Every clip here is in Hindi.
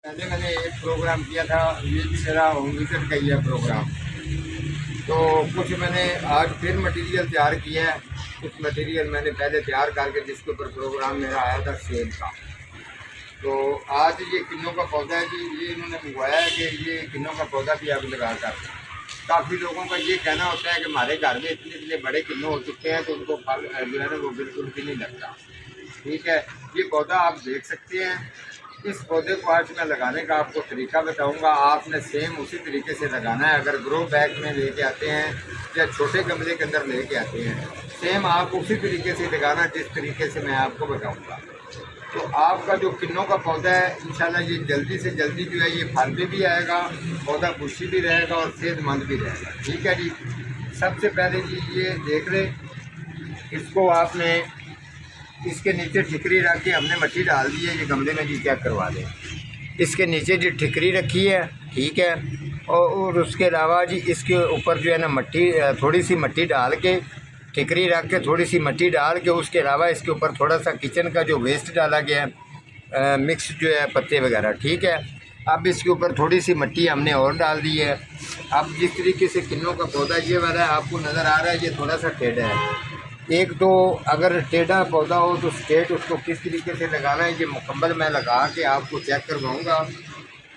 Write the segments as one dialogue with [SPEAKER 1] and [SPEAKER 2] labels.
[SPEAKER 1] पहले मैंने एक प्रोग्राम किया था, ये भी मेरा होम विजिट का ही है प्रोग्राम। तो कुछ मैंने आज फिर मटेरियल तैयार किया है। कुछ मटेरियल मैंने पहले तैयार करके जिसके ऊपर प्रोग्राम मेरा आया था सेल का। तो आज ये किन्नों का पौधा है जी, ये इन्होंने मंगवाया है कि ये किन्नों का पौधा भी आप लगा कर। काफ़ी लोगों का ये कहना होता है कि हमारे घर में इतने इतने बड़े किन्नों हो चुके हैं तो उनको फल जो है ना वो बिल्कुल भी नहीं लगता। ठीक है, ये पौधा आप देख सकते हैं। इस पौधे को आज मैं लगाने का आपको तरीका बताऊंगा। आपने सेम उसी तरीके से लगाना है। अगर ग्रो बैग में लेके आते हैं या छोटे गमले के अंदर लेके आते हैं, सेम आप उसी तरीके से लगाना जिस तरीके से मैं आपको बताऊंगा। तो आपका जो किन्नों का पौधा है इंशाल्लाह ये जल्दी से जल्दी जो है ये फल पे भी आएगा, पौधा खुशी भी रहेगा और सेहतमंद भी रहेगा। ठीक है जी। सबसे पहले जी ये देख लें, इसको आपने इसके नीचे ठिकरी रख के हमने मिट्टी डाल दी है। ये गमले में जी चेक करवा दें, इसके नीचे जी ठिकरी रखी है। ठीक है, और उसके अलावा जी इसके ऊपर जो है ना मिट्टी, थोड़ी सी मिट्टी डाल के, ठिकरी रख के थोड़ी सी मिट्टी डाल के, उसके अलावा इसके ऊपर थोड़ा सा किचन का जो वेस्ट डाला गया है, मिक्स जो है पत्ते वगैरह। ठीक है, अब इसके ऊपर थोड़ी सी मिट्टी हमने और डाल दी है। अब जिस तरीके से किन्नों का पौधा ये वाला है आपको नज़र आ रहा है, ये थोड़ा सा टेढ़ा है। एक तो अगर टेढ़ा पौधा हो तो स्ट्रेट उसको किस तरीके से लगाना है ये मुकम्मल मैं लगा के आपको चेक करवाऊँगा।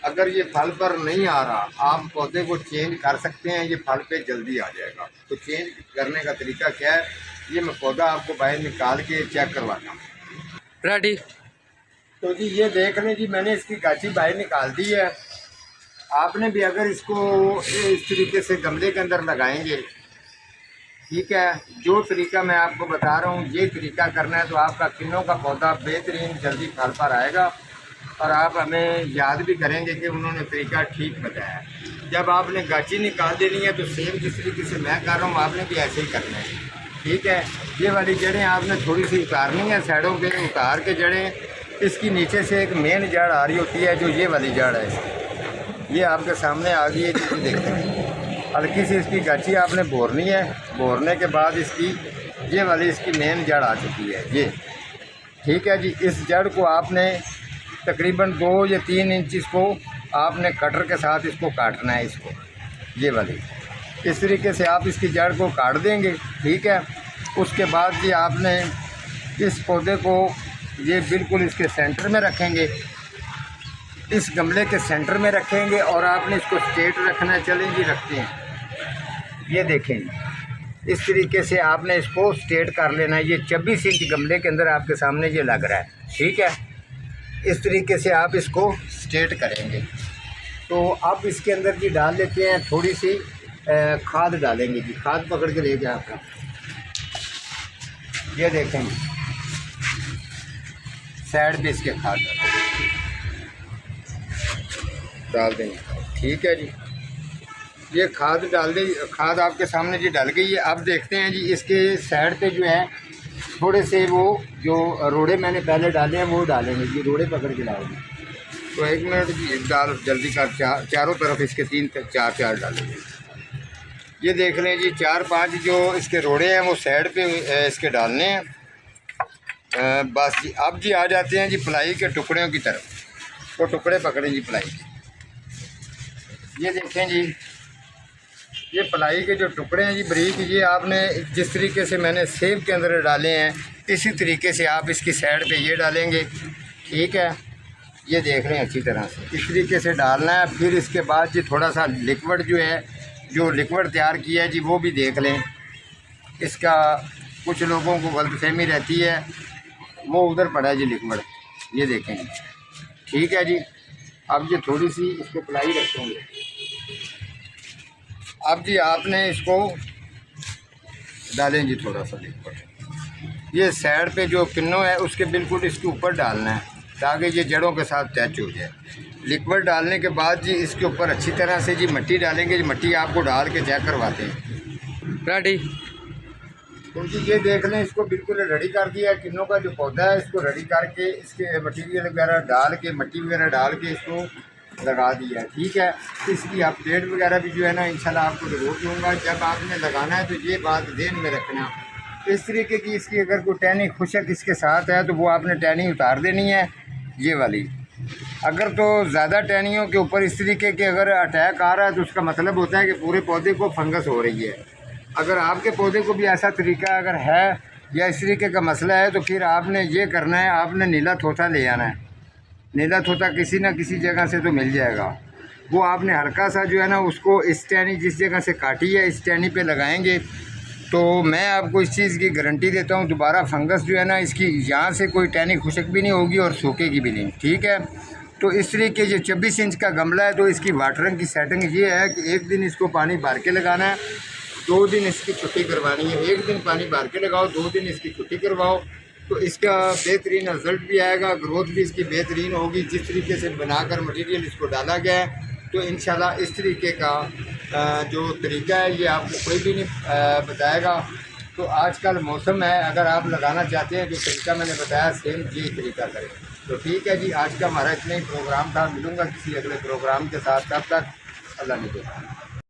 [SPEAKER 1] अगर ये फल पर नहीं आ रहा, आप पौधे को चेंज कर सकते हैं, ये फल पे जल्दी आ जाएगा। तो चेंज करने का तरीका क्या है, ये मैं पौधा आपको बाहर निकाल के चेक करवाता हूँ।
[SPEAKER 2] रेडी।
[SPEAKER 1] तो जी ये देख लें जी, मैंने इसकी गाची बाहर निकाल दी है। आपने भी अगर इसको इस तरीके से गमले के अंदर लगाएंगे, ठीक है, जो तरीका मैं आपको बता रहा हूँ ये तरीका करना है तो आपका किन्नों का पौधा बेहतरीन जल्दी फल पर आएगा और आप हमें याद भी करेंगे कि उन्होंने तरीका ठीक बताया। जब आपने गाची निकाल देनी है तो सेम जिस तरीके से मैं कर रहा हूँ आपने भी ऐसे ही करना है। ठीक है, ये वाली जड़ें आपने थोड़ी सी उतारनी है, साइडों पे उतार के जड़ें, इसकी नीचे से एक मेन जड़ आ रही होती है जो ये वाली जड़ है, ये आपके सामने आ गई है जी। देखते हल्की सी इसकी गाची आपने बोरनी है, बोरने के बाद इसकी ये वाली इसकी मेन जड़ आ चुकी है ये। ठीक है जी, इस जड़ को आपने तकरीबन 2 या 3 इंच इसको आपने कटर के साथ इसको काटना है, इसको ये वाली इस तरीके से आप इसकी जड़ को काट देंगे। ठीक है, उसके बाद जी आपने इस पौधे को ये बिल्कुल इसके सेंटर में रखेंगे, इस गमले के सेंटर में रखेंगे और आपने इसको स्ट्रेट रखना है। चलें जी रखते हैं, ये देखें इस तरीके से आपने इसको स्ट्रेट कर लेना है। ये 26 इंच गमले के अंदर आपके सामने ये लग रहा है। ठीक है, इस तरीके से आप इसको स्ट्रेट करेंगे। तो अब इसके अंदर जी डाल लेते हैं थोड़ी सी खाद डालेंगे जी। खाद पकड़ के लेके आपका ये देखें साइड पे इसके खाद डाल देंगे। ठीक है जी, ये खाद डाल दी, खाद आपके सामने जी डल गई है। अब देखते हैं जी इसके साइड पे जो है थोड़े से वो जो रोड़े मैंने पहले डाले हैं वो डालेंगे जी। रोड़े पकड़ के लाओगे तो 1 मिनट जी डाल जल्दी कर, चारों तरफ इसके 3-4 डालेंगे। ये देख लें जी 4-5 जो इसके रोड़े हैं वो साइड पे इसके डालने हैं बस जी। अब जी आ जाते हैं जी प्लाई के टुकड़ों की तरफ। तो टुकड़े पकड़ें जी प्लाई के, ये देखें जी ये प्लाई के जो टुकड़े हैं जी बारीक, ये आपने जिस तरीके से मैंने सेब के अंदर डाले हैं इसी तरीके से आप इसकी साइड पे ये डालेंगे। ठीक है, ये देख रहे हैं अच्छी तरह से इस तरीके से डालना है। फिर इसके बाद जी थोड़ा सा लिक्विड जो है, जो लिक्विड तैयार किया है जी वो भी देख लें। इसका कुछ लोगों को गलतफहमी रहती है, वो उधर पड़ा है जी लिक्विड, ये देखें। ठीक है जी, अब ये थोड़ी सी इसको प्लाई रखेंगे। अब जी आपने इसको डालें जी थोड़ा सा लिक्विड, ये साइड पे जो किन्नों है उसके बिल्कुल इसके ऊपर डालना है ताकि ये जड़ों के साथ टच हो जाए। लिक्विड डालने के बाद जी इसके ऊपर अच्छी तरह से जी मिट्टी डालेंगे जी। मिट्टी आपको डाल के चेक करवाते हैं।
[SPEAKER 2] रेडी।
[SPEAKER 1] तो जी ये देख लें, इसको बिल्कुल रेडी कर दिया। किन्नों का जो पौधा है इसको रेडी करके इसके मटीरियल वगैरह डाल के, मिट्टी वगैरह डाल के इसको लगा दिया। ठीक है, इसकी अपडेट वगैरह भी जो है ना इंशाल्लाह आपको ज़रूर दूँगा। जब आपने लगाना है तो ये बात ध्यान में रखना, इस तरीके की इसकी अगर कोई टहनी खुशक इसके साथ है तो वो आपने टहनी उतार देनी है, ये वाली। अगर तो ज़्यादा टहनियों के ऊपर इस तरीके के अगर अटैक आ रहा है तो उसका मतलब होता है कि पूरे पौधे को फंगस हो रही है। अगर आपके पौधे को भी ऐसा तरीका अगर है या इस तरीके का मसला है तो फिर आपने ये करना है, आपने नीला थोथा ले आना है। नीला थोथा किसी न किसी जगह से तो मिल जाएगा। वो आपने हल्का सा जो है ना उसको इस टहनी जिस जगह से काटी है इस टहनी पे लगाएंगे तो मैं आपको इस चीज़ की गारंटी देता हूँ दोबारा फंगस जो है ना इसकी यहाँ से कोई टहनी खुशक भी नहीं होगी और सूखेगी भी नहीं। ठीक है, तो इस तरीके ये 26 इंच का गमला है तो इसकी वाटरिंग की सेटिंग ये है कि एक दिन इसको पानी भर के लगाना है, 2 दिन इसकी छुट्टी करवानी है। एक दिन पानी भर के लगाओ, 2 दिन इसकी छुट्टी करवाओ तो इसका बेहतरीन रिज़ल्ट भी आएगा, ग्रोथ भी इसकी बेहतरीन होगी। जिस तरीके से बनाकर मटेरियल इसको डाला गया है तो इंशाल्लाह इस तरीके का जो तरीका है ये आपको कोई भी नहीं बताएगा। तो आजकल मौसम है, अगर आप लगाना चाहते हैं जो तरीका मैंने बताया सेम यही तरीका करें। तो ठीक है जी, आज का हमारा इतना ही प्रोग्राम था। मिलूँगा किसी अगले प्रोग्राम के साथ, तब तक अल्लाह ने देखा।